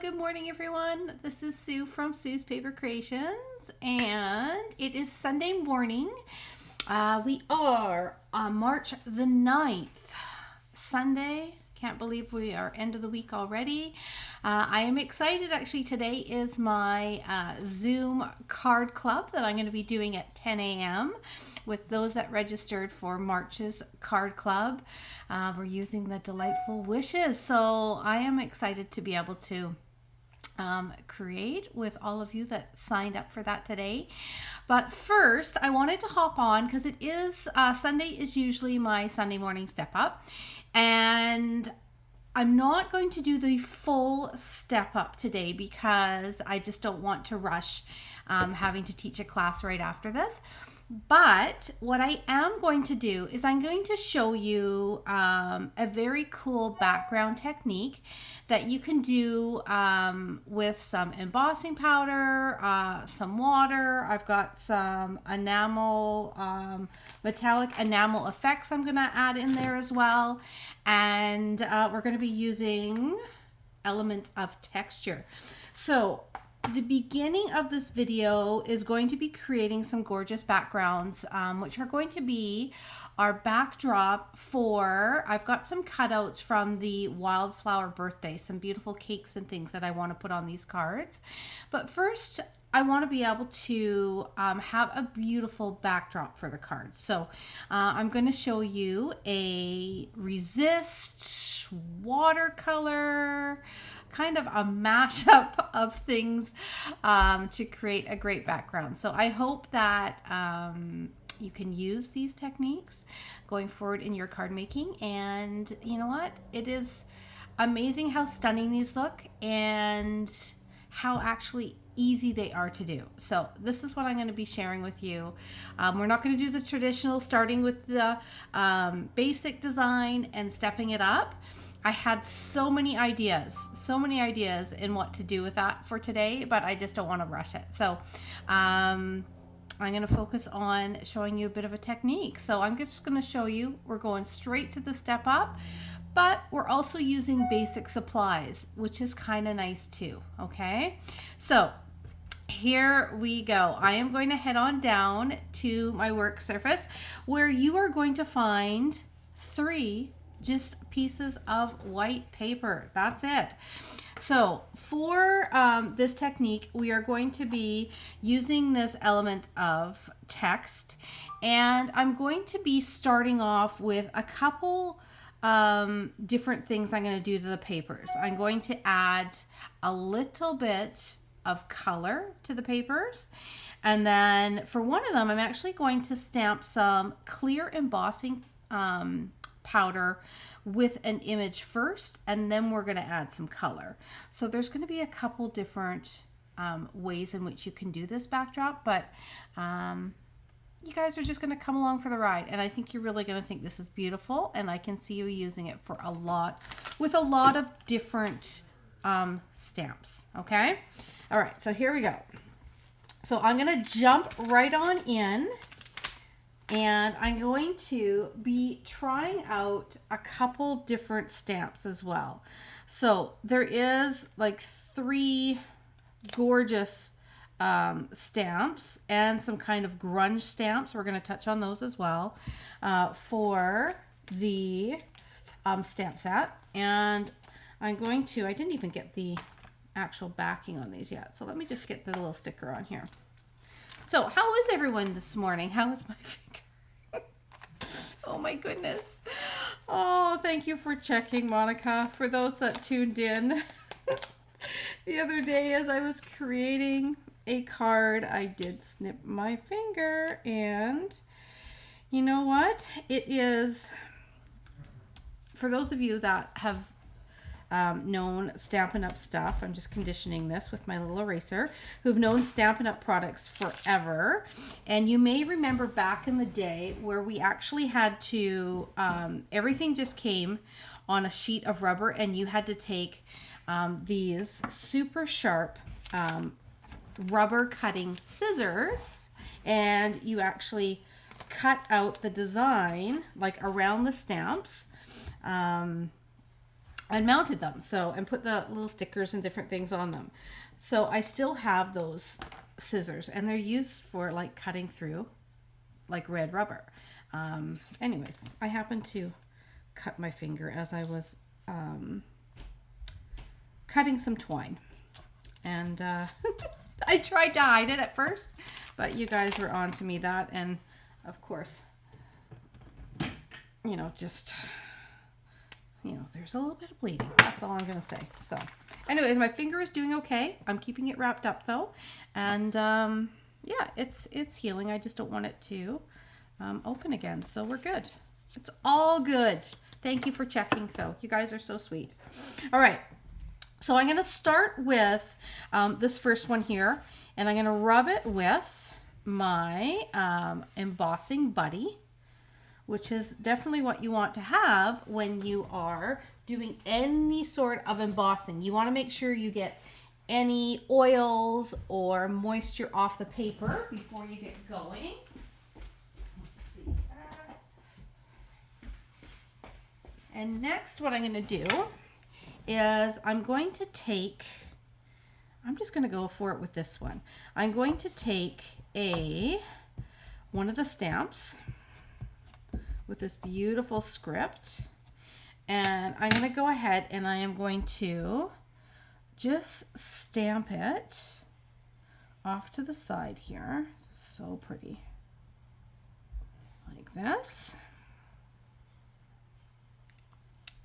good morning everyone. This is Sue from Sue's Paper Creations and it is Sunday morning. We are on March the 9th, Sunday. Can't believe we are end of the week already. I am excited. Actually, today is my Zoom card club that I'm going to be doing at 10 a.m. with those that registered for March's card club. We're using the delightful wishes. So I am excited to be able to create with all of you that signed up for that today. But first, I wanted to hop on because it is Sunday is usually my Sunday morning step up. And I'm not going to do the full step up today because I just don't want to rush having to teach a class right after this. But what I am going to do is I'm going to show you a very cool background technique that you can do with some embossing powder, some water. I've got some enamel, metallic enamel effects I'm going to add in there as well. And we're going to be using elements of texture. So the beginning of this video is going to be creating some gorgeous backgrounds, which are going to be our backdrop for, I've got some cutouts from the Wildflower Birthday, some beautiful cakes and things that I want to put on these cards. But first, I want to be able to have a beautiful backdrop for the cards. So I'm going to show you a resist watercolor, kind of a mashup of things to create a great background. So I hope that you can use these techniques going forward in your card making. And you know what? It is amazing how stunning these look and how actually easy they are to do. So this is what I'm going to be sharing with you. We're not going to do the traditional starting with the basic design and stepping it up. I had so many ideas in what to do with that for today, but I just don't want to rush it. So I'm going to focus on showing you a bit of a technique. So I'm just going to show you, we're going straight to the step up, but we're also using basic supplies, which is kind of nice too. Okay, so here we go. I am going to head on down to my work surface where you are going to find 3 just pieces of white paper. That's it. So for this technique, we are going to be using this element of text, and I'm going to be starting off with a couple different things I'm going to do to the papers. I'm going to add a little bit of color to the papers, and then for one of them, I'm actually going to stamp some clear embossing powder with an image first, and then we're going to add some color. So there's going to be a couple different ways in which you can do this backdrop, but you guys are just going to come along for the ride, and I think you're really going to think this is beautiful, and I can see you using it for a lot of different stamps. Okay, all right, so here we go. So I'm going to jump right on in, and I'm going to be trying out a couple different stamps as well. So there is like 3 gorgeous stamps and some kind of grunge stamps. We're going to touch on those as well for the stamp set. And I'm going to, I didn't even get the actual backing on these yet. So let me just get the little sticker on here. So how is everyone this morning? How is my finger? Oh my goodness. Oh, thank you for checking, Monica. For those that tuned in the other day as I was creating a card, I did snip my finger, and you know what? It is, for those of you that have known Stampin' Up! Stuff, I'm just conditioning this with my little eraser, who've known Stampin' Up! Products forever. And you may remember back in the day where we actually had to, everything just came on a sheet of rubber, and you had to take these super sharp rubber cutting scissors, and you actually cut out the design like around the stamps. and mounted them. So, and put the little stickers and different things on them. So I still have those scissors, and they're used for like cutting through like red rubber. Anyways, I happened to cut my finger as I was cutting some twine, and I tried to hide it at first, but you guys were on to me that, and of course, you know, just, you know, there's a little bit of bleeding. That's all I'm going to say. So anyways, my finger is doing okay. I'm keeping it wrapped up though. And yeah, it's healing. I just don't want it to open again. So we're good. It's all good. Thank you for checking though. You guys are so sweet. All right. So I'm going to start with this first one here, and I'm going to rub it with my embossing buddy, which is definitely what you want to have when you are doing any sort of embossing. You want to make sure you get any oils or moisture off the paper before you get going. Let's see. And next, what I'm going to do is I'm just going to go for it with this one. I'm going to take one of the stamps with this beautiful script, and I'm going to go ahead and I am going to just stamp it off to the side here. This is so pretty. Like this.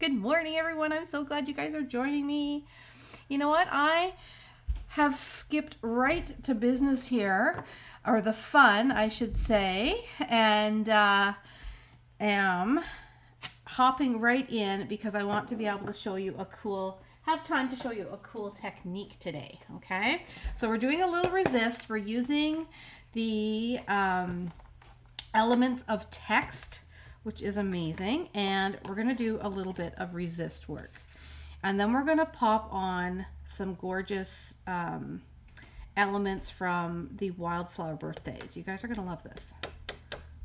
Good morning, everyone. I'm so glad you guys are joining me. You know what? I have skipped right to business here, or the fun, I should say, and am hopping right in because I want to be able to show you have time to show you a cool technique today. Okay, so we're doing a little resist. We're using the elements of text, which is amazing, and we're going to do a little bit of resist work, and then we're going to pop on some gorgeous elements from the Wildflower Birthdays. You guys are going to love this.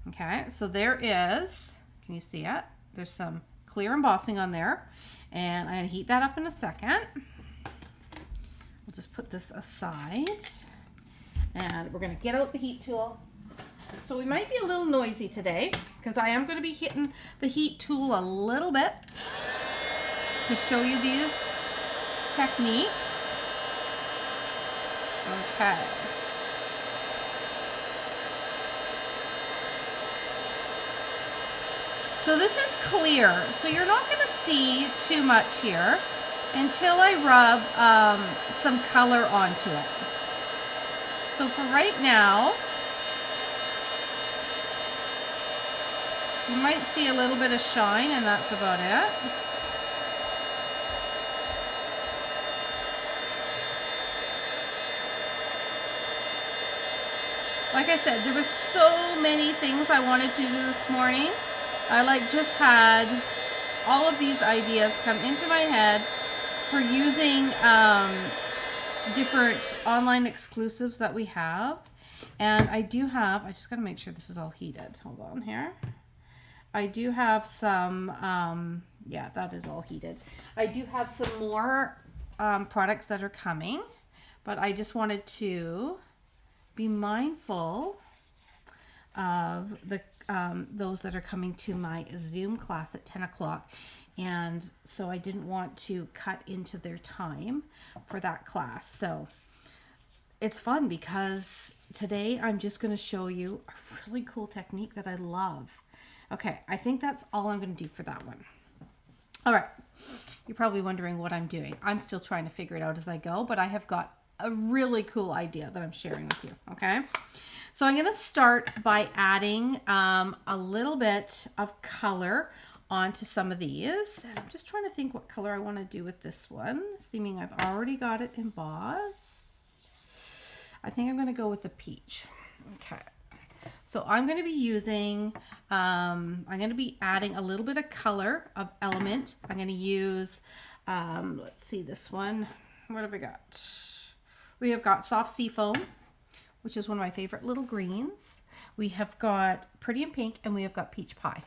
Okay, so there is, can you see it? There's some clear embossing on there, and I'm going to heat that up in a second. We'll just put this aside, and we're going to get out the heat tool. So we might be a little noisy today because I am going to be hitting the heat tool a little bit to show you these techniques. Okay. So this is clear, so you're not going to see too much here until I rub some color onto it. So for right now, you might see a little bit of shine, and that's about it. Like I said, there was so many things I wanted to do this morning. I just had all of these ideas come into my head for using different online exclusives that we have. And I just got to make sure this is all heated. Hold on here. I do have some, yeah, that is all heated. I do have some more products that are coming, but I just wanted to be mindful of the those that are coming to my Zoom class at 10 o'clock. And so I didn't want to cut into their time for that class. So it's fun because today I'm just going to show you a really cool technique that I love. Okay, I think that's all I'm going to do for that one. All right, you're probably wondering what I'm doing. I'm still trying to figure it out as I go, but I have got a really cool idea that I'm sharing with you, okay? So I'm going to start by adding a little bit of color onto some of these. And I'm just trying to think what color I want to do with this one, seeming I've already got it embossed. I think I'm going to go with the peach. Okay. So I'm going to be using, I'm going to be adding a little bit of color of element. I'm going to use, let's see this one. What have we got? We have got soft sea foam, which is one of my favorite little greens. We have got pretty in pink, and we have got peach pie.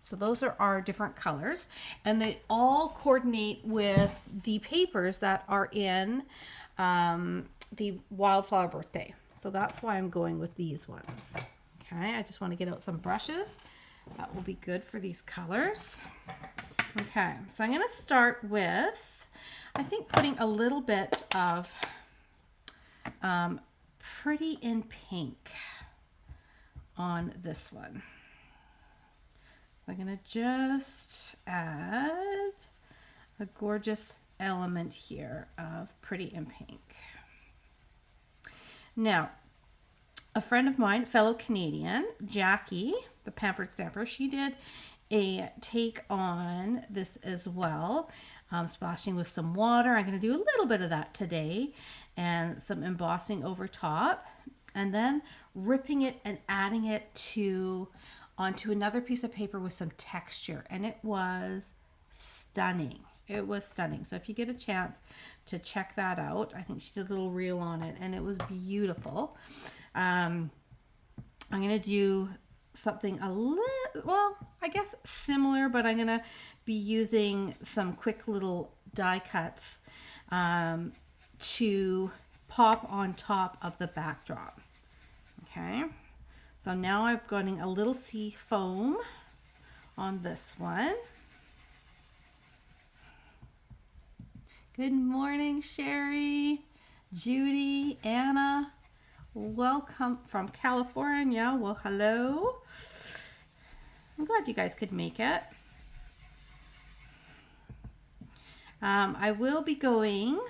So those are our different colors, and they all coordinate with the papers that are in the Wildflower Birthday. So that's why I'm going with these ones. Okay, I just want to get out some brushes. That will be good for these colors. Okay, so I'm going to start with, I think, putting a little bit of Pretty in Pink on this one. I'm going to just add a gorgeous element here of Pretty in Pink. Now, a friend of mine, fellow Canadian, Jackie, the Pampered Stamper, she did a take on this as well, splashing with some water. I'm going to do a little bit of that today and some embossing over top, and then ripping it and adding it onto another piece of paper with some texture, and it was stunning. It was stunning. So if you get a chance to check that out, I think she did a little reel on it, and it was beautiful. I'm going to do something a little, well, I guess similar, but I'm going to be using some quick little die cuts to pop on top of the backdrop. Okay. So now I'm getting a little sea foam on this one. Good morning, Sherry, Judy, Anna. Welcome from California. Well, hello. I'm glad you guys could make it. I will be going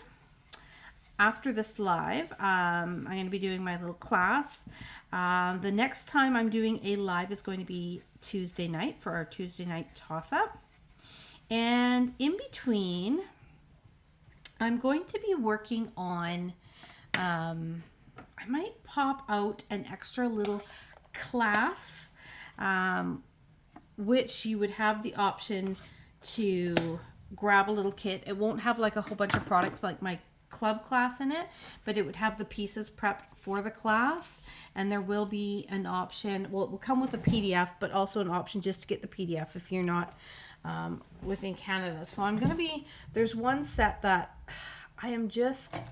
after this live. I'm going to be doing my little class. The next time I'm doing a live is going to be Tuesday night for our Tuesday night toss-up. And in between, I'm going to be working on, I might pop out an extra little class, which you would have the option to grab a little kit. It won't have like a whole bunch of products like my club class in it, but it would have the pieces prepped for the class, and there will be an option, well, it will come with a PDF, but also an option just to get the PDF if you're not within Canada. So I'm going to be, there's one set that I am just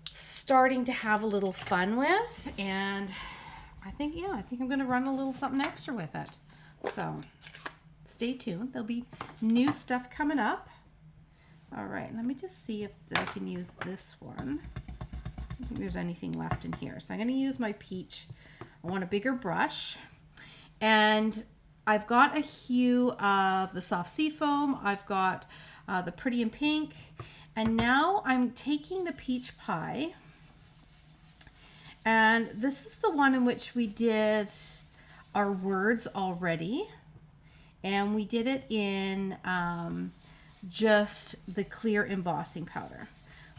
starting to have a little fun with, and I think I'm going to run a little something extra with it. So stay tuned. There'll be new stuff coming up. All right, let me just see if I can use this one. I don't think there's anything left in here. So I'm going to use my peach. I want a bigger brush. And I've got a hue of the soft sea foam. I've got the Pretty in Pink. And now I'm taking the peach pie. And this is the one in which we did our words already. And we did it in just the clear embossing powder.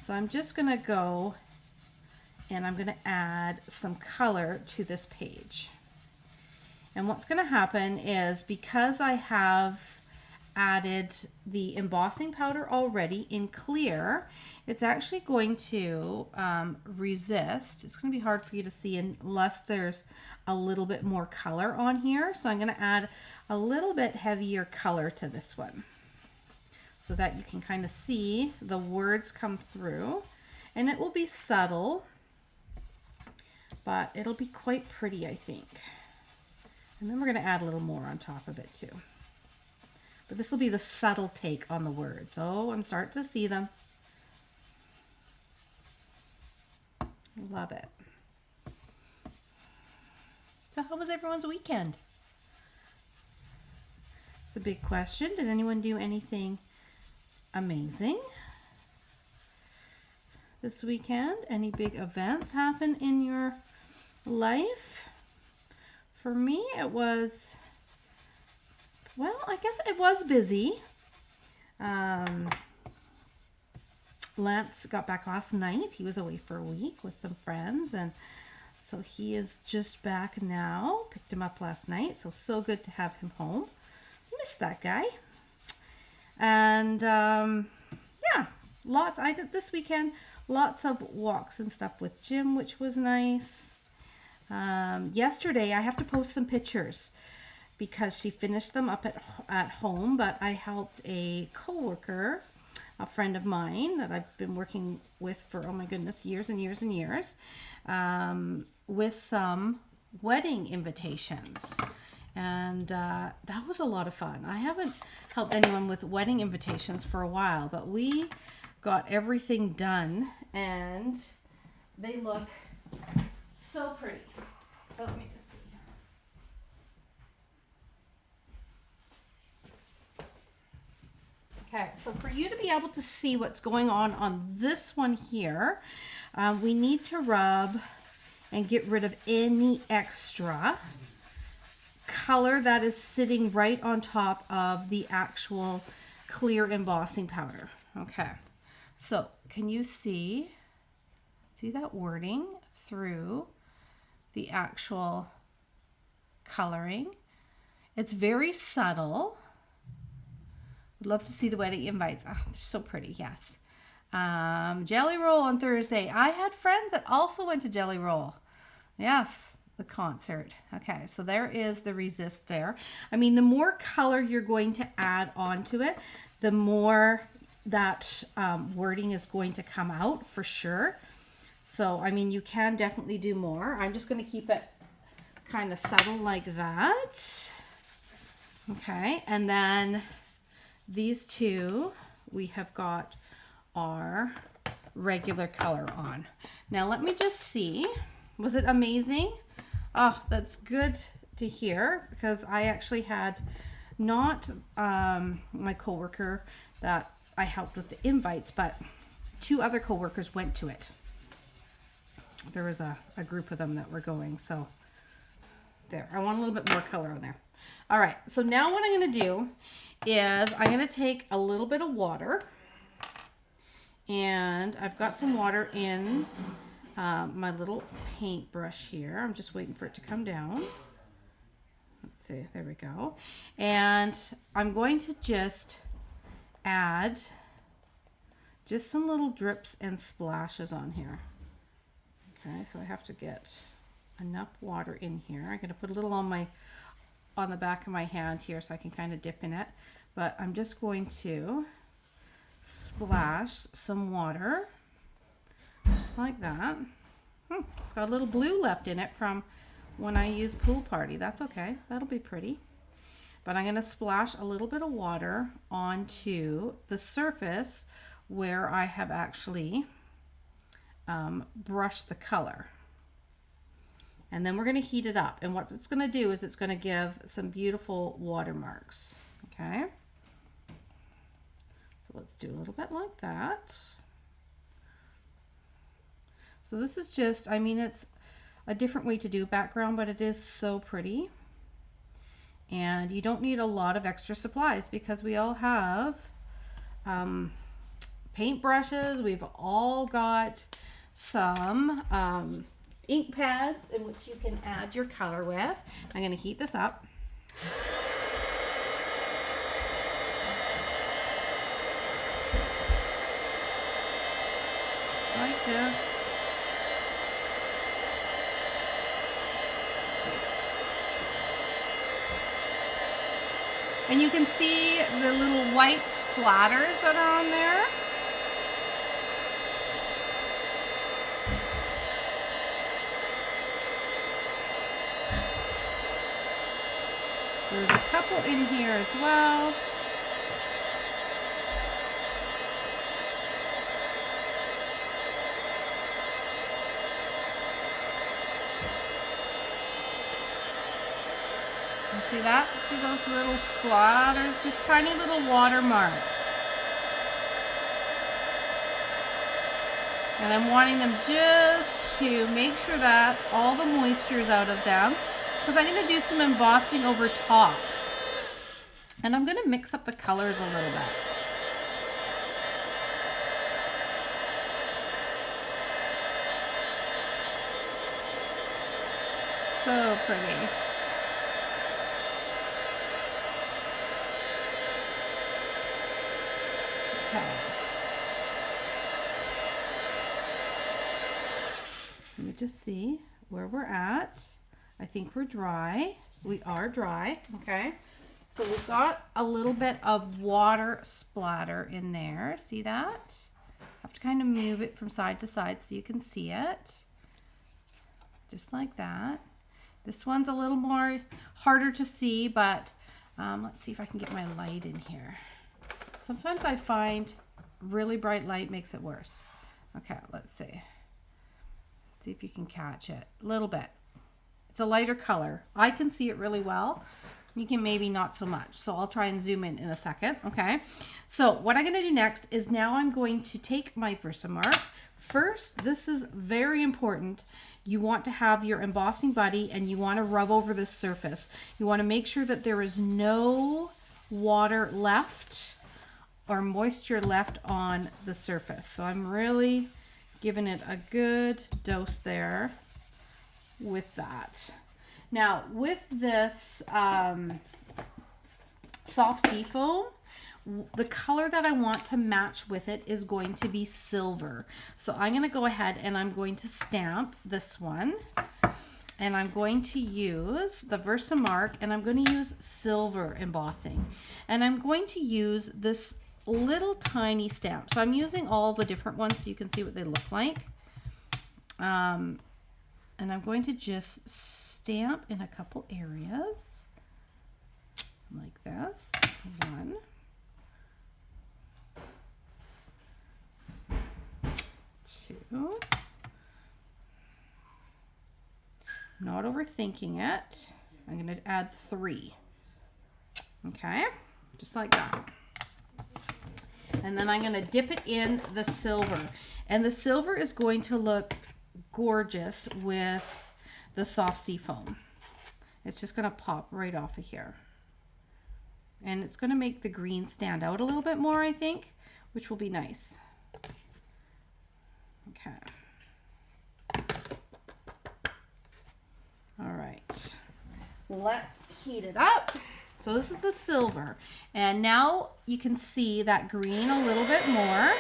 So I'm just going to go and I'm going to add some color to this page. And what's going to happen is, because I have added the embossing powder already in clear, it's actually going to resist. It's going to be hard for you to see unless there's a little bit more color on here. So I'm going to add a little bit heavier color to this one, so that you can kind of see the words come through, and it will be subtle, but it'll be quite pretty, I think. And then we're going to add a little more on top of it too. But this will be the subtle take on the words. Oh, I'm starting to see them. Love it. So how was everyone's weekend? It's a big question. Did anyone do anything amazing this weekend? Any big events happen in your life? For me, it was, well, I guess it was busy. Lance got back last night. He was away for a week with some friends, and so he is just back now. Picked him up last night, so good to have him home. Miss that guy. And yeah, I did this weekend, lots of walks and stuff with Jim, which was nice. Yesterday, I have to post some pictures. because she finished them up at home, but I helped a coworker, a friend of mine that I've been working with for, oh my goodness, years and years and years, with some wedding invitations. And that was a lot of fun. I haven't helped anyone with wedding invitations for a while, but we got everything done and they look so pretty. So let me just see. Okay, so for you to be able to see what's going on this one here, we need to rub and get rid of any extra color that is sitting right on top of the actual clear embossing powder. Okay, so can you see that wording through the actual coloring? It's very subtle. Would love to see the wedding invites. Oh, they're so pretty. Yes. Jelly Roll on Thursday. I had friends that also went to Jelly Roll. Yes, the concert. Okay, so there is the resist there. I mean, the more color you're going to add onto it, the more that wording is going to come out for sure. So, I mean, you can definitely do more. I'm just going to keep it kind of subtle like that. Okay, and then these two, we have got our regular color on. Now, let me just see. Was it amazing? Oh, that's good to hear, because I actually had not my coworker that I helped with the invites, but 2 other coworkers went to it. There was a group of them that were going, so there. I want a little bit more color on there. All right, so now what I'm going to do is I'm going to take a little bit of water, and I've got some water in my little paintbrush here. I'm just waiting for it to come down. Let's see, there we go. And I'm going to just add just some little drips and splashes on here. Okay, so I have to get enough water in here. I'm going to put a little on the back of my hand here so I can kind of dip in it. But I'm just going to splash some water, just like that. It's got a little blue left in it from when I used Pool Party. That's okay. That'll be pretty. But I'm going to splash a little bit of water onto the surface where I have actually brush the color. And then we're going to heat it up. And what it's going to do is it's going to give some beautiful watermarks. Okay. So let's do a little bit like that. So this is just, I mean, it's a different way to do background, but it is so pretty. And you don't need a lot of extra supplies because we all have paint brushes. We've all got some ink pads in which you can add your color with. I'm going to heat this up. Like this. And you can see the little white splatters that are on there. There's a couple in here as well. See that? See those little splatters? Just tiny little watermarks. And I'm wanting them just to make sure that all the moisture is out of them, because I'm going to do some embossing over top. And I'm going to mix up the colors a little bit. So pretty. Okay. Let me just see where we're at. I think we're dry. we are dry, okay? So we've got a little bit of water splatter in there. See that? Have to kind of move it from side to side so you can see it. Just like that. This one's a little more harder to see, but let's see if I can get my light in here. Sometimes I find really bright light makes it worse. Okay, let's see. See if you can catch it a little bit. It's a lighter color. I can see it really well. You can maybe not so much. So I'll try and zoom in a second. Okay. So what I'm going to do next is now I'm going to take my Versamark. First, this is very important. You want to have your embossing buddy and you want to rub over this surface. You want to make sure that there is no water left or moisture left on the surface. So I'm really giving it a good dose there with that. Now with this soft sea foam, the color that I want to match with it is going to be silver. So I'm going to go ahead and I'm going to stamp this one. And I'm going to use the Versamark and I'm going to use silver embossing. And I'm going to use this little tiny stamp. So I'm using all the different ones so you can see what they look like. And I'm going to just stamp in a couple areas like this. 1, 2. Not overthinking it. I'm going to add 3. Okay, just like that. And then I'm going to dip it in the silver. And the silver is going to look gorgeous with the soft sea foam. It's just going to pop right off of here. And it's going to make the green stand out a little bit more, I think, which will be nice. Okay. All right. Let's heat it up. So this is the silver. And now you can see that green a little bit more.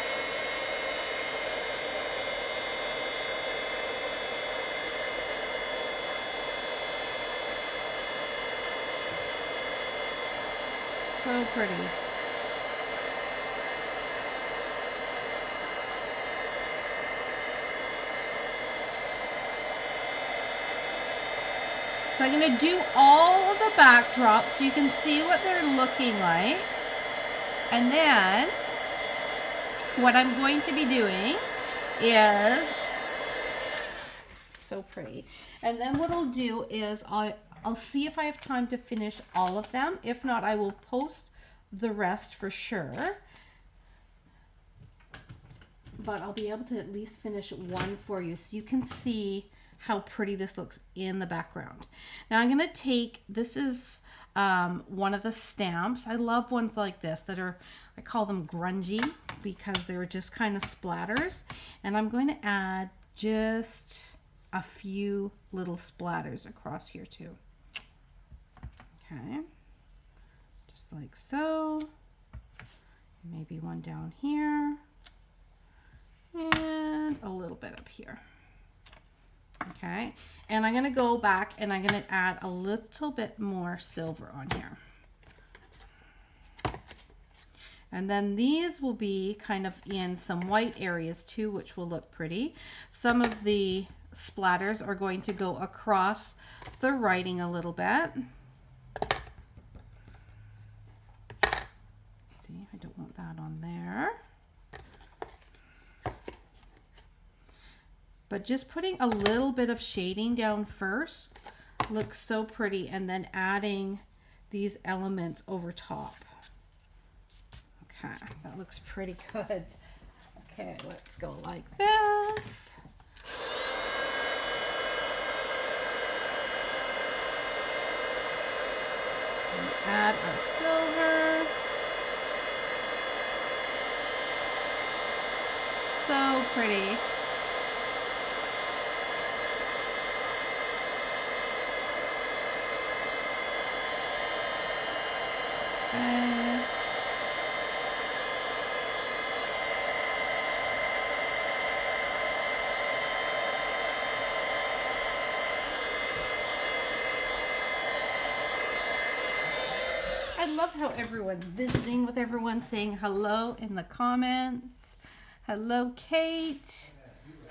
So pretty. So I'm going to do all of the backdrops so you can see what they're looking like. And then what I'm going to be doing is, so pretty. And then what I'll do is I'll see if I have time to finish all of them. If not, I will post the rest for sure. But I'll be able to at least finish one for you so you can see how pretty this looks in the background. Now I'm going to take, this is one of the stamps. I love ones like this that are, I call them grungy because they're just kind of splatters. And I'm going to add just a few little splatters across here too. Okay, just like so. Maybe one down here and a little bit up here. Okay, and I'm going to go back and I'm going to add a little bit more silver on here. And then these will be kind of in some white areas too, which will look pretty. Some of the splatters are going to go across the writing a little bit. See, I don't want that on there. But just putting a little bit of shading down first looks so pretty, and then adding these elements over top. Okay, that looks pretty good. Okay, let's go like this. And add our silver. So pretty. love how everyone's visiting with everyone, saying hello in the comments. Hello, Kate.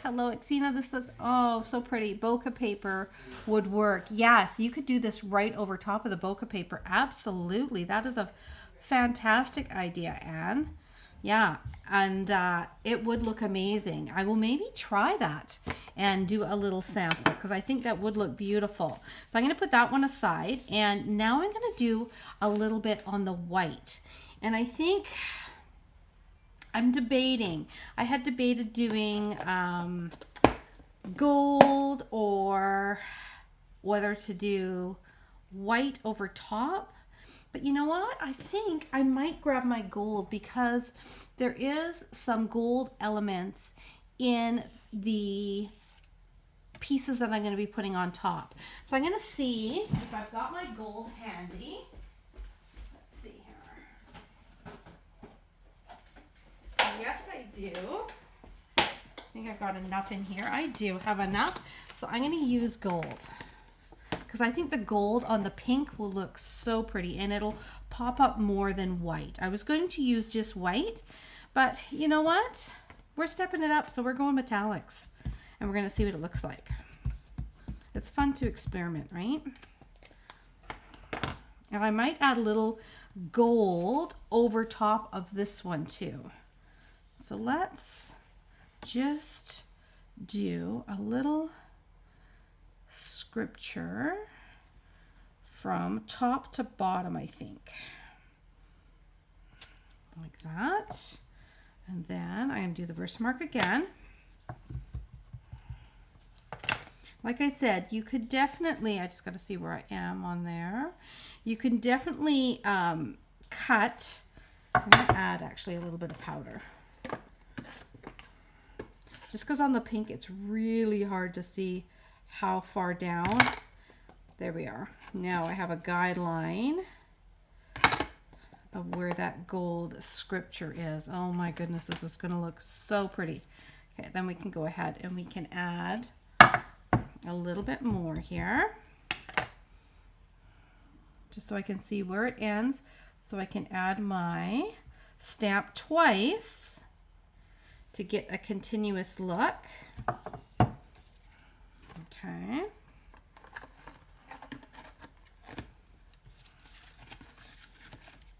Hello, Xena. This looks, oh, so pretty. Bokeh paper would work. Yes, you could do this right over top of the bokeh paper. Absolutely. That is a fantastic idea, Anne. Yeah, and it would look amazing. I will maybe try that and do a little sample because I think that would look beautiful. So I'm going to put that one aside, and now I'm going to do a little bit on the white. And I think I'm debating. I had debated doing gold or whether to do white over top. But you know what? I think I might grab my gold because there is some gold elements in the pieces that I'm going to be putting on top. So I'm going to see if I've got my gold handy. Let's see here. Yes, I do. I think I've got enough in here. I do have enough. So I'm going to use gold, because I think the gold on the pink will look so pretty and it'll pop up more than white. I was going to use just white, but you know what? We're stepping it up, so we're going metallics and we're going to see what it looks like. It's fun to experiment, right? And I might add a little gold over top of this one too. So let's just do a little scripture from top to bottom, I think, like that. And then I'm going to do the verse mark again. Like I said, you could definitely, I just got to see where I am on there. You can definitely cut. I'm going to add actually a little bit of powder, just because on the pink it's really hard to see how far down. There we are. Now I have a guideline of where that gold scripture is. Oh my goodness, this is going to look so pretty. Okay, then we can go ahead and we can add a little bit more here, just so I can see where it ends, so I can add my stamp twice to get a continuous look. Okay.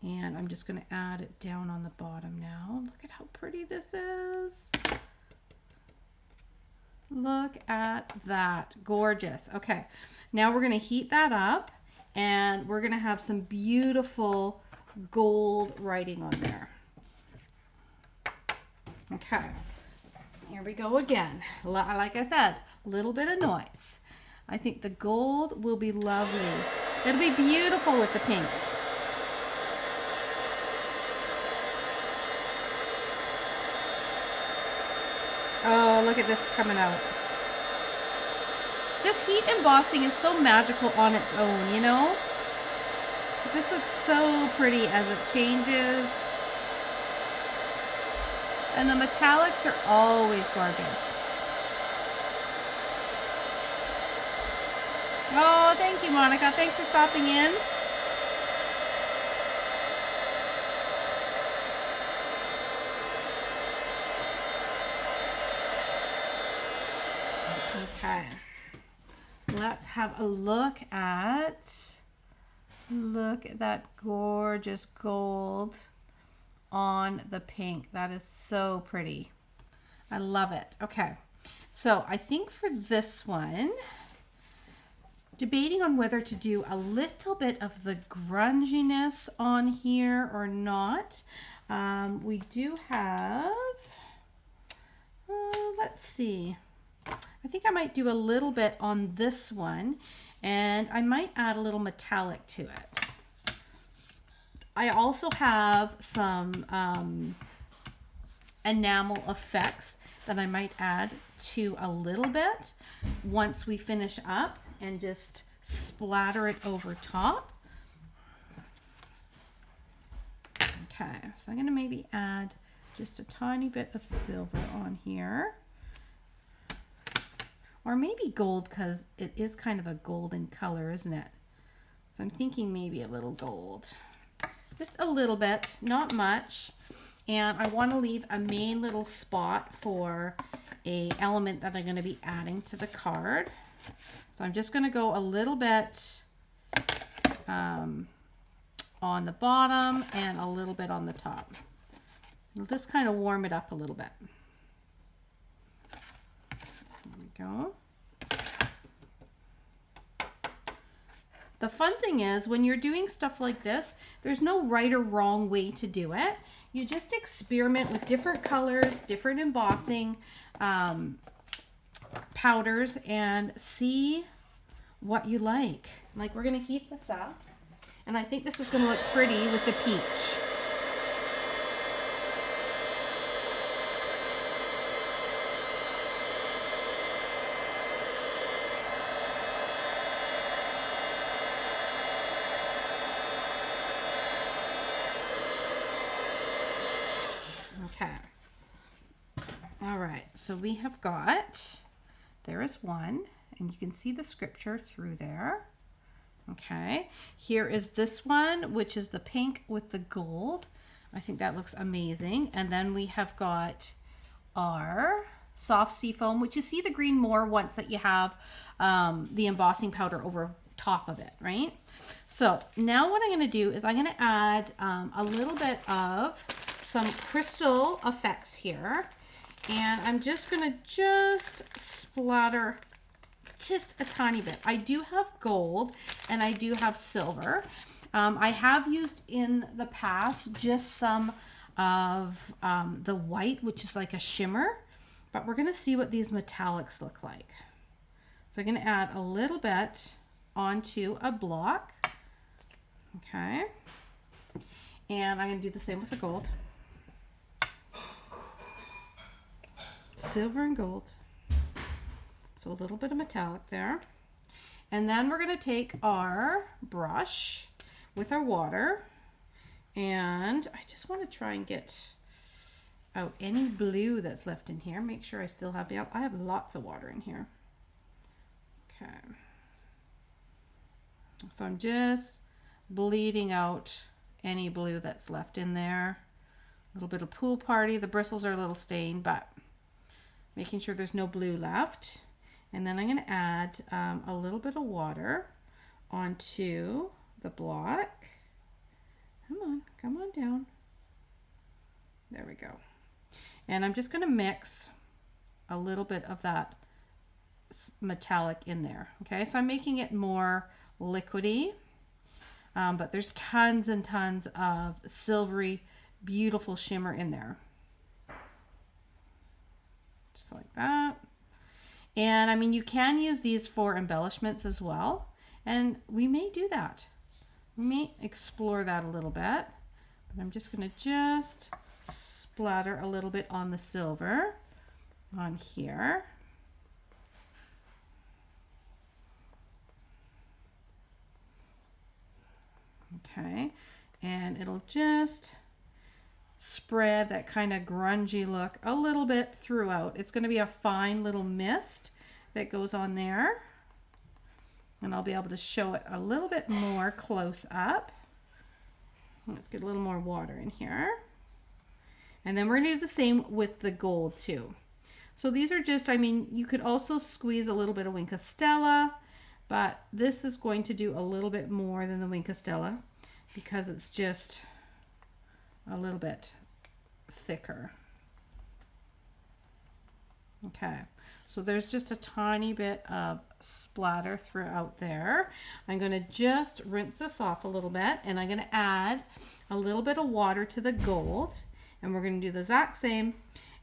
And I'm just going to add it down on the bottom now. Look at how pretty this is. Look at that. Gorgeous. Okay. Now we're going to heat that up and we're going to have some beautiful gold writing on there. Okay. Here we go again. Like I said, a little bit of noise. I think the gold will be lovely. It'll be beautiful with the pink. Oh, look at this coming out. Just heat embossing is so magical on its own, you know? This looks so pretty as it changes. And the metallics are always gorgeous. Oh, thank you, Monica. Thanks for stopping in. Okay. Let's have a look at that gorgeous gold on the pink. That is so pretty. I love it. Okay. So I think for this one, debating on whether to do a little bit of the grunginess on here or not. We do have, let's see. I think I might do a little bit on this one, and I might add a little metallic to it. I also have some enamel effects that I might add to a little bit once we finish up, and just splatter it over top. Okay, so I'm going to maybe add just a tiny bit of silver on here. Or maybe gold, because it is kind of a golden color, isn't it? So I'm thinking maybe a little gold. just a little bit, not much. And I want to leave a main little spot for a element that I'm going to be adding to the card. So I'm just going to go a little bit on the bottom and a little bit on the top. It'll just kind of warm it up a little bit. There we go. The fun thing is when you're doing stuff like this, there's no right or wrong way to do it. You just experiment with different colors, different embossing powders, and see what you like. Like, we're going to heat this up, and I think this is going to look pretty with the peach. Okay. All right, so we have got, there is one, and you can see the scripture through there. Okay, here is this one, which is the pink with the gold. I think that looks amazing. And then we have got our soft seafoam, which you see the green more once that you have the embossing powder over top of it, right? So now what I'm going to do is I'm going to add a little bit of some crystal effects here, and I'm just going to splatter just a tiny bit. I do have gold and I do have silver. I have used in the past just some of the white, which is like a shimmer, but we're going to see what these metallics look like. So I'm going to add a little bit onto a block. Okay. And I'm going to do the same with the gold. Silver and gold. So a little bit of metallic there. And then we're going to take our brush with our water, and I just want to try and get out any blue that's left in here. Make sure I still have, I have lots of water in here. Okay. So I'm just bleeding out any blue that's left in there. A little bit of pool party. The bristles are a little stained, but making sure there's no blue left. And then I'm going to add a little bit of water onto the block. Come on down. There we go. And I'm just going to mix a little bit of that metallic in there. Okay, so I'm making it more liquidy, but there's tons and tons of silvery, beautiful shimmer in there. Just like that. And I mean, you can use these for embellishments as well, and we may do that. We may explore that a little bit, but I'm just going to splatter a little bit on the silver on here. Okay, and it'll just spread that kind of grungy look a little bit throughout. It's going to be a fine little mist that goes on there, and I'll be able to show it a little bit more close up. Let's get a little more water in here, and then we're going to do the same with the gold too. So these are just, I mean, you could also squeeze a little bit of Wink of Stella, but this is going to do a little bit more than the Wink of Stella because it's just a little bit thicker. Okay, so there's just a tiny bit of splatter throughout there. I'm going to just rinse this off a little bit, and I'm going to add a little bit of water to the gold, and we're going to do the exact same.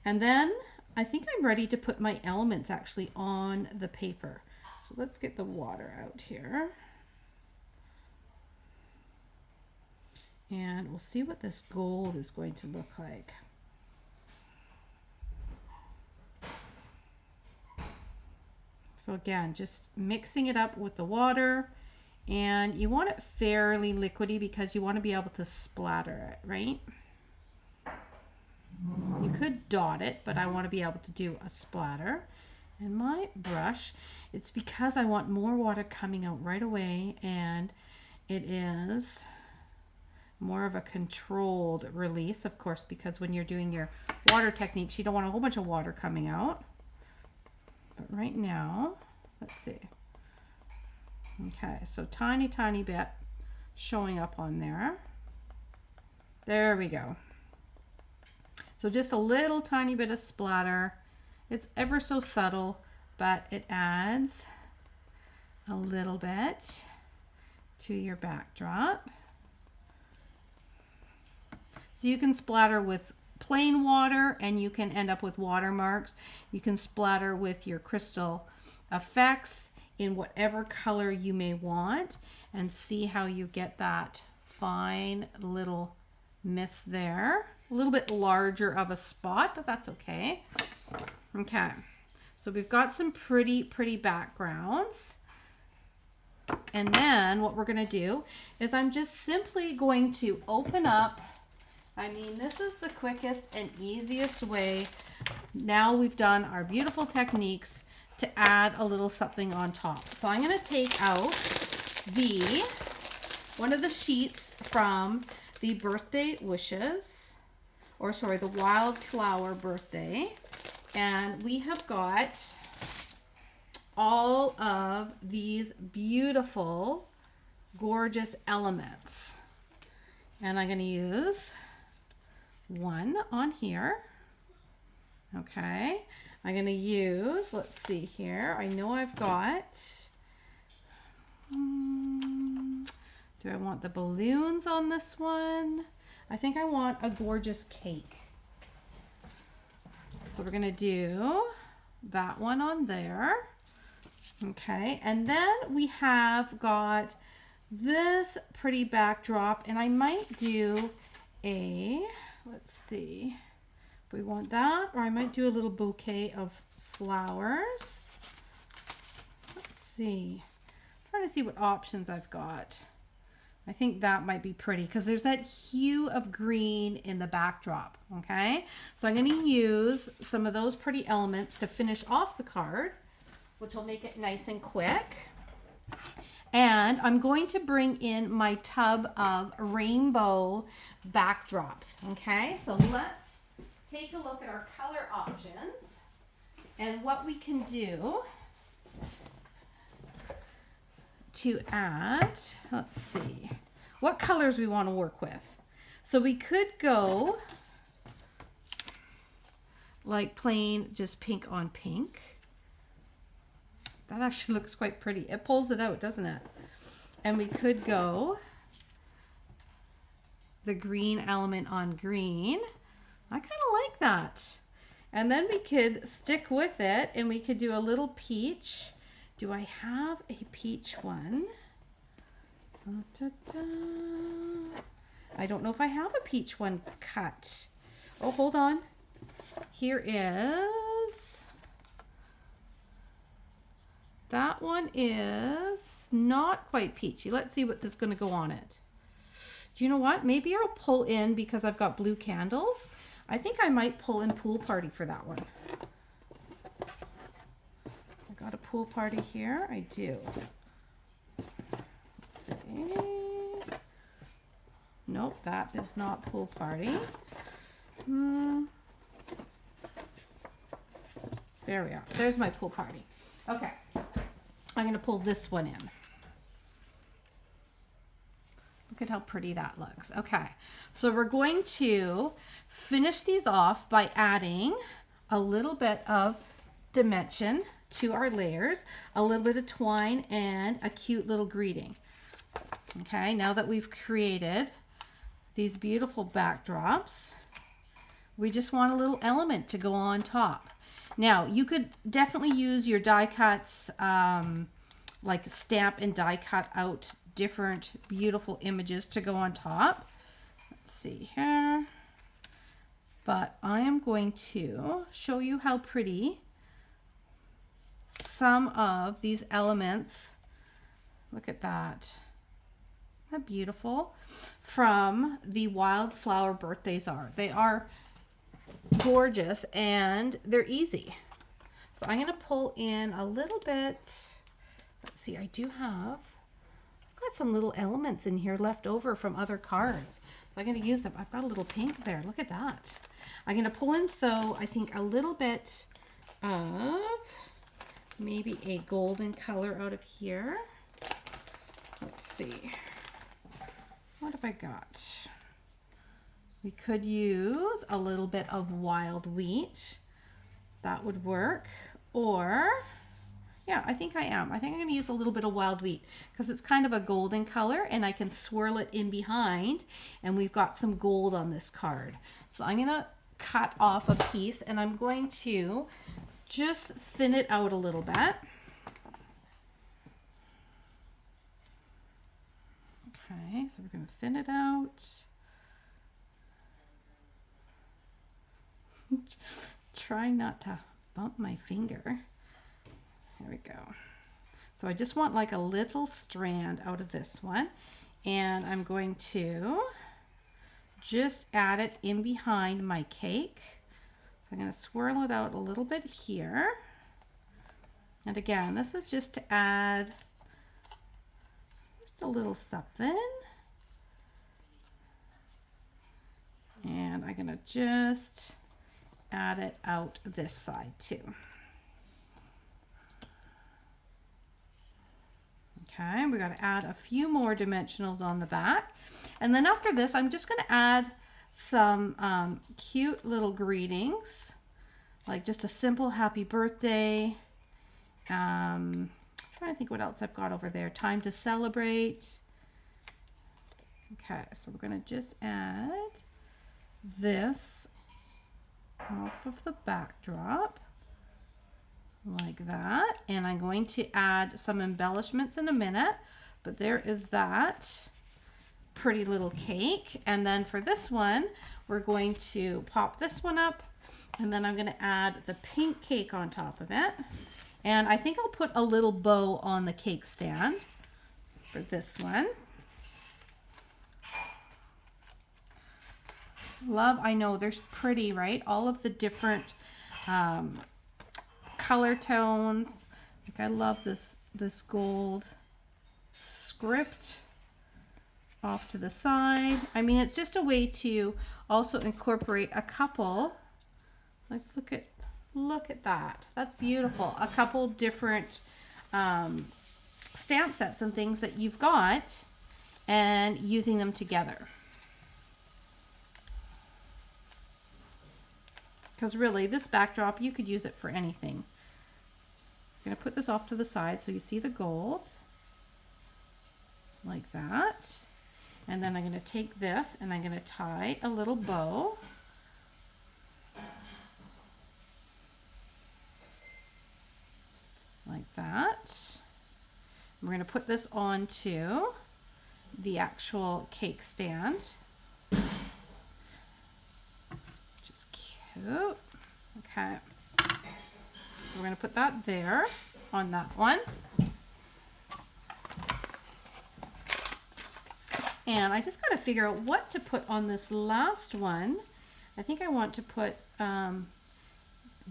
And then I think I'm ready to put my elements actually on the paper. So let's get the water out here. And we'll see what this gold is going to look like. So again, just mixing it up with the water, and you want it fairly liquidy because you want to be able to splatter it, right? You could dot it, but I want to be able to do a splatter. And my brush, it's because I want more water coming out right away, and it is more of a controlled release, of course, because when you're doing your water techniques, you don't want a whole bunch of water coming out. But right now, let's see. Okay, so tiny, tiny bit showing up on there. There we go. So just a little tiny bit of splatter. It's ever so subtle, but it adds a little bit to your backdrop. So you can splatter with plain water and you can end up with watermarks. You can splatter with your crystal effects in whatever color you may want and see how you get that fine little mist there. A little bit larger of a spot, but that's okay. Okay, so we've got some pretty backgrounds. And then what we're going to do is I'm just simply going to open up. I mean, this is the quickest and easiest way. Now we've done our beautiful techniques to add a little something on top. So I'm going to take out one of the sheets from the birthday wishes, or sorry, the Wildflower Birthday. And we have got all of these beautiful, gorgeous elements. And I'm going to use one on here. Okay. I'm going to use, let's see here. I know I've got, do I want the balloons on this one? I think I want a gorgeous cake. So we're going to do that one on there. Okay, and then we have got this pretty backdrop, and I might do let's see if we want that, or I might do a little bouquet of flowers. Let's see. I'm trying to see what options I've got. I think that might be pretty because there's that hue of green in the backdrop, okay? So I'm going to use some of those pretty elements to finish off the card, which will make it nice and quick. And I'm going to bring in my tub of rainbow backdrops, okay? So let's take a look at our color options and what we can do to add, let's see, what colors we want to work with. So we could go like plain just pink on pink. That actually looks quite pretty. It pulls it out, doesn't it? And we could go the green element on green. I kind of like that. And then we could stick with it and we could do a little peach. Do I have a peach one? Da, da, da. I don't know if I have a peach one cut. Oh, hold on. Here is... That one is not quite peachy. Let's see what this is going to go on it. Do you know what? Maybe I'll pull in because I've got blue candles. I think I might pull in Pool Party for that one. I got a Pool Party here. I do. Let's see. Nope, that is not Pool Party. There we are. There's my Pool Party. Okay. I'm going to pull this one in. Look at how pretty that looks. Okay. So we're going to finish these off by adding a little bit of dimension to our layers, a little bit of twine, and a cute little greeting. Okay. Now that we've created these beautiful backdrops, we just want a little element to go on top. Now, you could definitely use your die cuts, like stamp and die cut out different beautiful images to go on top. Let's see here. But I am going to show you how pretty some of these elements, look at that. Isn't that beautiful? From the Wildflower Birthdays are. They are gorgeous and they're easy. So I'm going to pull in a little bit. Let's see, I've got some little elements in here left over from other cards. So I'm going to use them. I've got a little pink there. Look at that. I'm going to pull in, though, I think a little bit of maybe a golden color out of here. Let's see. What have I got? We could use a little bit of wild wheat. That would work. Or, yeah, I think I am. I think I'm going to use a little bit of wild wheat because it's kind of a golden color and I can swirl it in behind, and we've got some gold on this card. So I'm going to cut off a piece and I'm going to just thin it out a little bit. Okay, so we're going to thin it out. Try not to bump my finger. There we go. So I just want like a little strand out of this one, and I'm going to just add it in behind my cake. So I'm going to swirl it out a little bit here. And again, this is just to add just a little something. And I'm going to just add it out this side too. Okay, we got to add a few more dimensionals on the back. And then after this, I'm just going to add some cute little greetings, like just a simple happy birthday. Trying to think what else I've got over there. Time to celebrate. Okay, so we're going to just add this off of the backdrop like that, and I'm going to add some embellishments in a minute, but there is that pretty little cake. And then for this one, we're going to pop this one up, and then I'm going to add the pink cake on top of it. And I think I'll put a little bow on the cake stand for this one. Love, I know they're pretty, right? All of the different color tones. Like I love this gold script off to the side. I mean, it's just a way to also incorporate a couple. Like look at that. That's beautiful. A couple different stamp sets and things that you've got, and using them together. Because really, this backdrop, you could use it for anything. I'm going to put this off to the side so you see the gold. Like that. And then I'm going to take this and I'm going to tie a little bow. Like that. We're going to put this onto the actual cake stand. Okay, we're going to put that there on that one. And I just got to figure out what to put on this last one. I think I want to put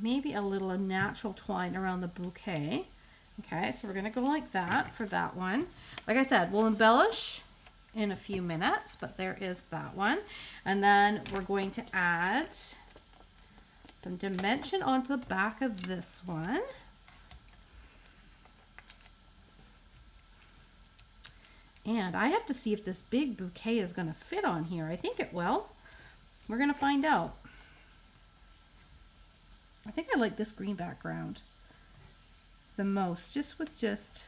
maybe a little natural twine around the bouquet. Okay, so we're going to go like that for that one. Like I said, we'll embellish in a few minutes, but there is that one. And then we're going to add some dimension onto the back of this one. And I have to see if this big bouquet is going to fit on here. I think it will. We're going to find out. I think I like this green background the most, just with just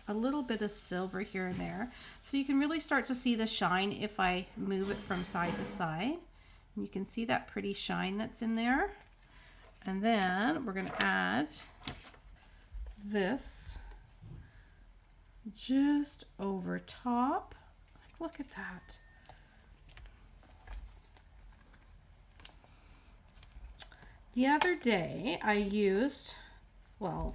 a little bit of silver here and there. So you can really start to see the shine if I move it from side to side. You can see that pretty shine that's in there. And then we're going to add this just over top. Look at that. The other day I used, well,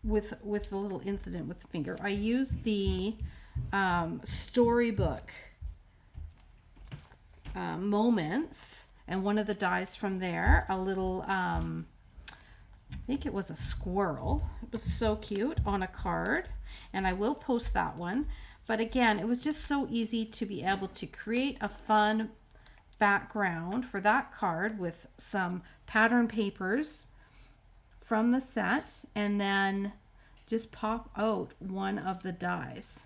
with the little incident with the finger, I used the storybook moments, and one of the dies from there, a little I think it was a squirrel. It was so cute on a card, and I will post that one. But again, it was just so easy to be able to create a fun background for that card with some pattern papers from the set, and then just pop out one of the dies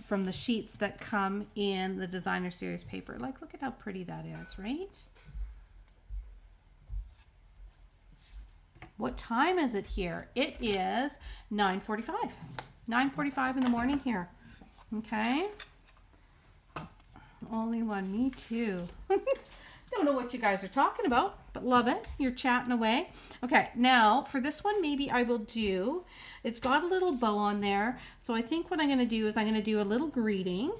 from the sheets that come in the designer series paper. Like, look at how pretty that is, right? What time is it here? It is 9:45. 9:45 in the morning here. Okay. Only one. Me too. Don't know what you guys are talking about, but love it. You're chatting away. Okay, now for this one, maybe I will do, it's got a little bow on there. So I think what I'm going to do is I'm going to do a little greeting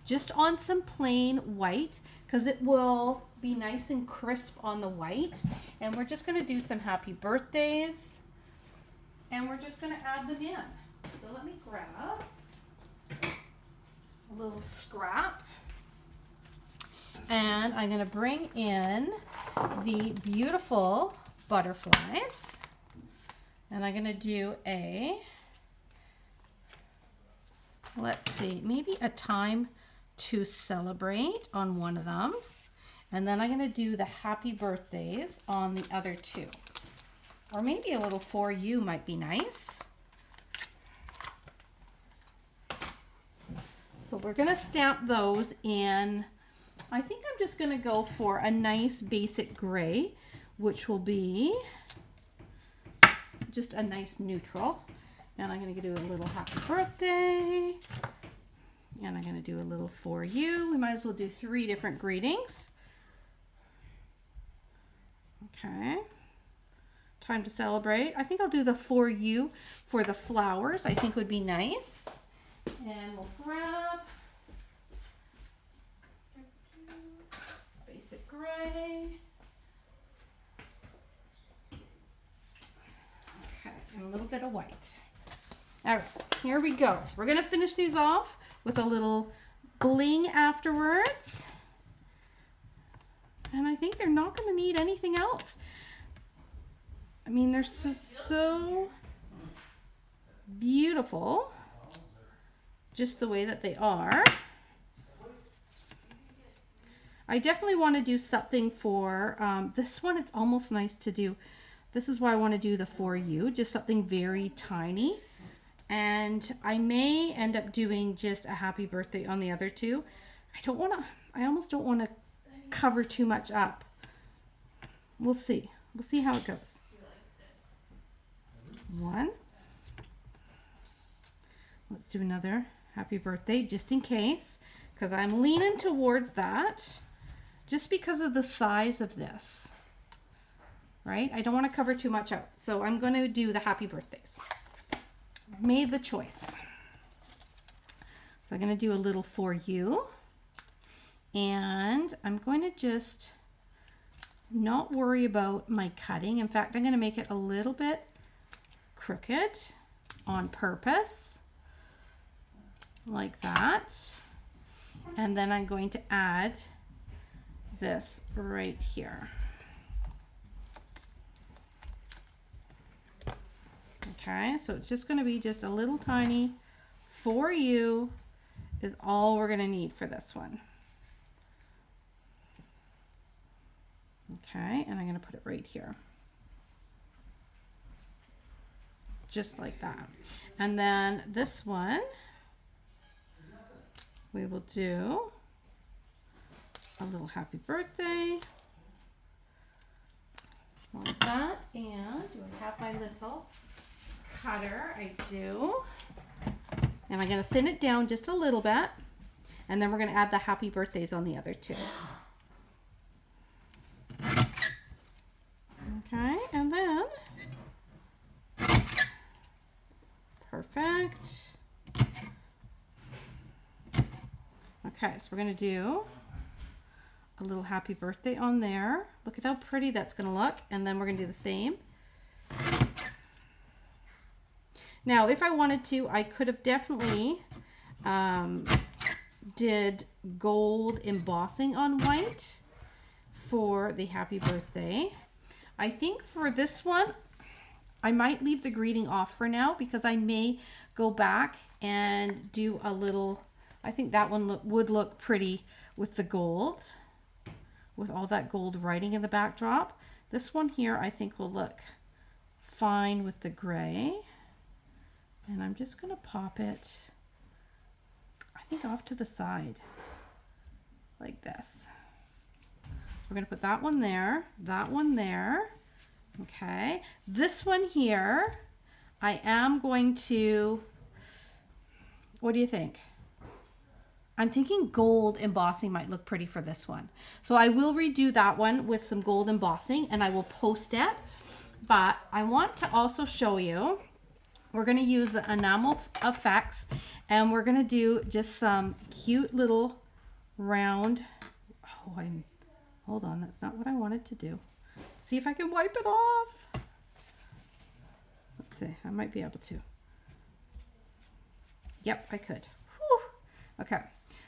just on some plain white, because it will be nice and crisp on the white. And we're just going to do some happy birthdays, and we're just going to add them in. So let me grab a little scrap. And I'm going to bring in the beautiful butterflies. And I'm going to do let's see, maybe a time to celebrate on one of them. And then I'm going to do the happy birthdays on the other two. Or maybe a little for you might be nice. So we're going to stamp those in. I think I'm just going to go for a nice basic gray, which will be just a nice neutral. And I'm going to do a little happy birthday. And I'm going to do a little for you. We might as well do 3 different greetings. Okay. Time to celebrate. I think I'll do the for you for the flowers. I think would be nice. And we'll grab basic gray. Okay, and a little bit of white. All right, here we go. So we're going to finish these off with a little bling afterwards. And I think they're not going to need anything else. I mean, they're so beautiful, just the way that they are. I definitely want to do something for this one. It's almost nice to do. This is why I want to do the for you, just something very tiny. And I may end up doing just a happy birthday on the other two. I almost don't want to cover too much up. We'll see. We'll see how it goes. One. Let's do another happy birthday just in case, because I'm leaning towards that just because of the size of this, right? I don't want to cover too much out. So I'm going to do the happy birthdays. Made the choice. So I'm going to do a little for you. And I'm going to just not worry about my cutting. In fact, I'm going to make it a little bit crooked on purpose, like that. And then I'm going to add this right here. Okay, so it's just going to be just a little tiny for you is all we're going to need for this one. Okay, and I'm going to put it right here. Just like that. And then this one, we will do a little happy birthday. Like that. And do I have my little cutter? I do. And I'm going to thin it down just a little bit. And then we're going to add the happy birthdays on the other two. Okay, and then perfect. Okay, so we're going to do a little happy birthday on there. Look at how pretty that's going to look. And then we're going to do the same. Now, if I wanted to, I could have definitely did gold embossing on white for the happy birthday. I think for this one, I might leave the greeting off for now because I may go back and do a little, I think that one would look pretty with the gold, with all that gold writing in the backdrop. This one here I think will look fine with the gray. And I'm just going to pop it, I think, off to the side like this. We're going to put that one there, okay. This one here, I am going to, what do you think? I'm thinking gold embossing might look pretty for this one. So I will redo that one with some gold embossing and I will post it. But I want to also show you, we're going to use the enamel effects and we're going to do just some cute little round, hold on, that's not what I wanted to do. See if I can wipe it off. Let's see, I might be able to. Yep, I could. Whew. Okay,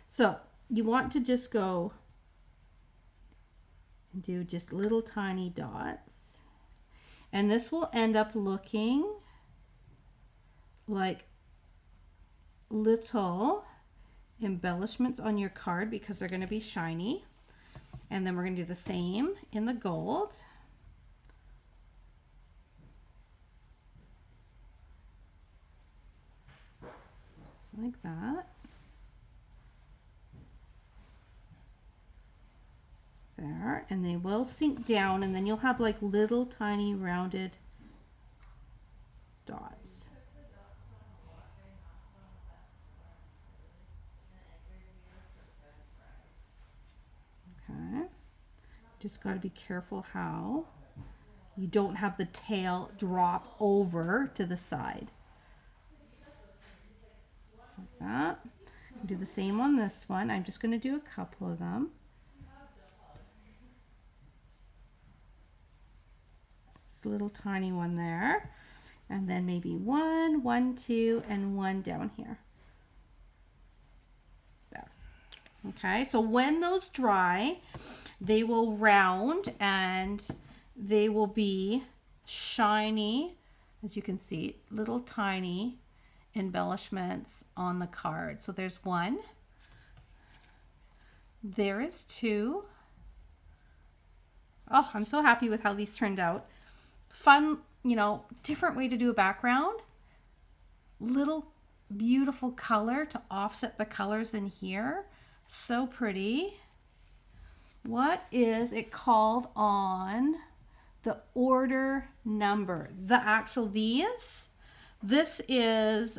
so you want to just go and do just little tiny dots. And this will end up looking like little embellishments on your card because they're going to be shiny. And then we're going to do the same in the gold. Like that. There, and they will sink down and then you'll have like little tiny rounded dots. Okay, just got to be careful how you don't have the tail drop over to the side. Like that. Do the same on this one. I'm just going to do a couple of them. Just a little tiny one there. And then maybe one, two, and one down here. There. Okay, so when those dry, they will round and they will be shiny, as you can see, little tiny embellishments on the card. So there's one, there is two. Oh, I'm so happy with how these turned out. Fun, you know, different way to do a background. Little beautiful color to offset the colors in here. So pretty. What is it called on the order number? The actual these? This is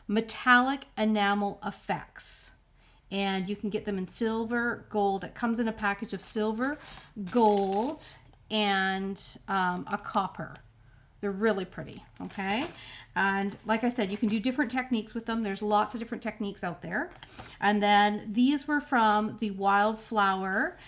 metallic enamel effects. And you can get them in silver, gold. It comes in a package of silver, gold, and a copper. They're really pretty, okay? And like I said, you can do different techniques with them. There's lots of different techniques out there. And then these were from the Wildflower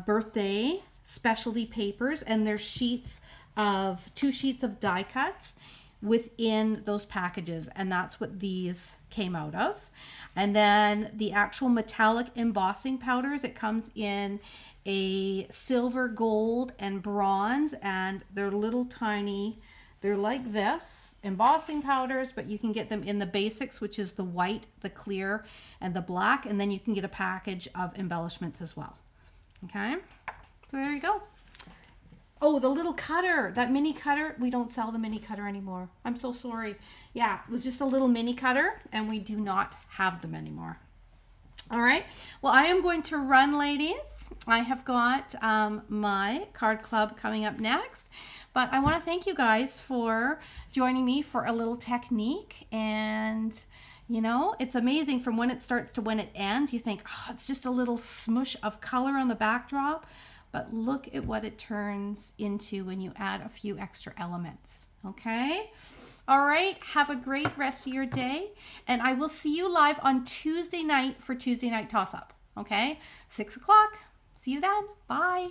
Birthday specialty papers, and there's sheets of 2 sheets of die cuts within those packages, and that's what these came out of. And then the actual metallic embossing powders, it comes in a silver, gold, and bronze, and they're little tiny, they're like this, embossing powders, but you can get them in the basics, which is the white, the clear, and the black, and then you can get a package of embellishments as well. Okay, so there you go. Oh, the little cutter, that mini cutter, we don't sell the mini cutter anymore. I'm so sorry. Yeah, it was just a little mini cutter, and we do not have them anymore. All right, well, I am going to run, ladies. I have got my card club coming up next, but I want to thank you guys for joining me for a little technique. And you know, it's amazing from when it starts to when it ends. You think, oh, it's just a little smush of color on the backdrop, but look at what it turns into when you add a few extra elements. Okay. All right, have a great rest of your day, and I will see you live on Tuesday night for Tuesday Night Toss Up, okay? 6 o'clock. See you then. Bye.